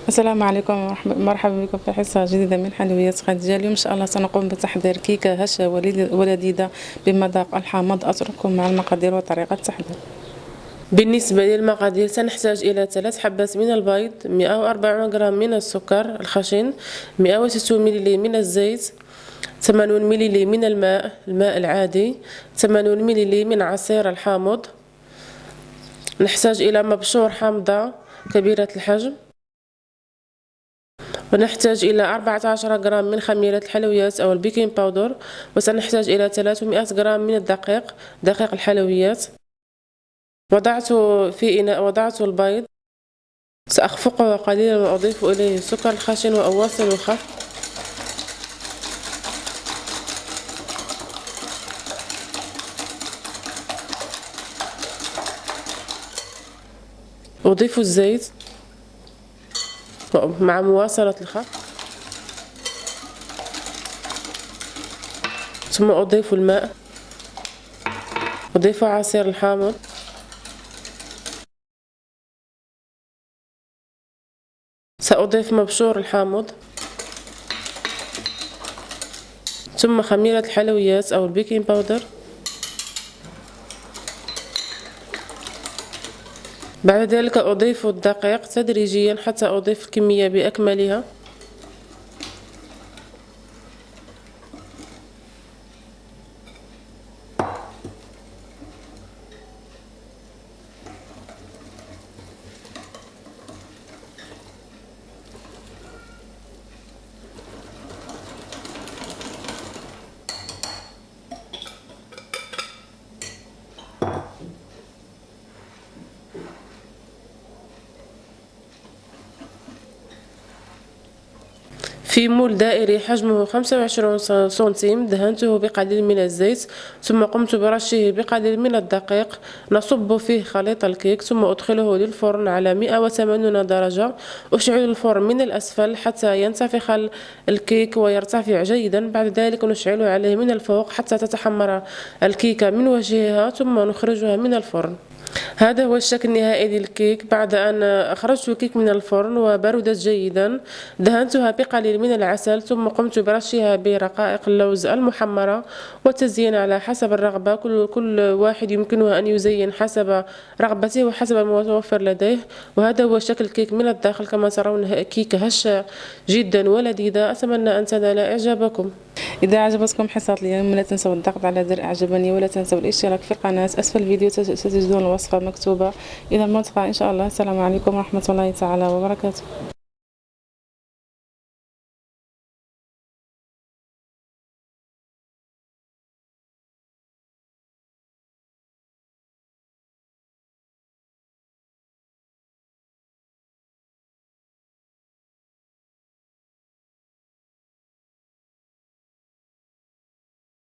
السلام عليكم مرحبا بكم في حصة جديدة من حلويات خديجة. اليوم إن شاء الله سنقوم بتحضير كيكة هشة ولذيذة بمذاق الحامض. أترككم مع المقادير وطريقة التحضير. بالنسبة للمقادير سنحتاج إلى 3 حبات من البيض، 140 غرام من السكر الخشن، 160 ملل من الزيت، 80 ملل من الماء العادي، 80 ملل من عصير الحامض. نحتاج إلى مبشور حامضة كبيرة الحجم، ونحتاج إلى 14 غرام من خميرة الحلويات أو البيكنج باودر، وسنحتاج إلى 300 غرام من دقيق الحلويات. في إناء وضعت البيض، سأخفقه قليلا وأضيف إليه السكر الخشن وأواصل الخفق. أضيف الزيت مع مواصلة الخفق، ثم أضيف الماء، أضيف عصير الحامض، سأضيف مبشور الحامض، ثم خميرة الحلويات أو البيكنج باودر. بعد ذلك أضيف الدقيق تدريجيا حتى أضيف الكمية بأكملها. في مول دائري حجمه 25 سنتيم دهنته بقليل من الزيت، ثم قمت برشه بقليل من الدقيق. نصب فيه خليط الكيك ثم أدخله للفرن على 180 درجة. أشعل الفرن من الأسفل حتى ينتفخ الكيك ويرتفع جيدا. بعد ذلك نشعله عليه من الفوق حتى تتحمر الكيكة من وجهها، ثم نخرجها من الفرن. هذا هو الشكل النهائي للكيك بعد أن أخرجت الكيك من الفرن وبردت جيدا. دهنتها بقليل من العسل، ثم قمت برشها برقائق اللوز المحمرة، والتزيين على حسب الرغبة. كل واحد يمكنه أن يزين حسب رغبته وحسب المتوفر لديه. وهذا هو شكل الكيك من الداخل. كما ترون كيكة هشة جدا ولذيذة. أتمنى أن تنال إعجابكم. إذا عجبتكم حصة اليوم لا تنسوا الضغط على زر أعجبني، ولا تنسوا الاشتراك في القناة. أسفل الفيديو ستجدون الوصفة مكتوبة. إلى الملتقى إن شاء الله. السلام عليكم ورحمة الله تعالى وبركاته.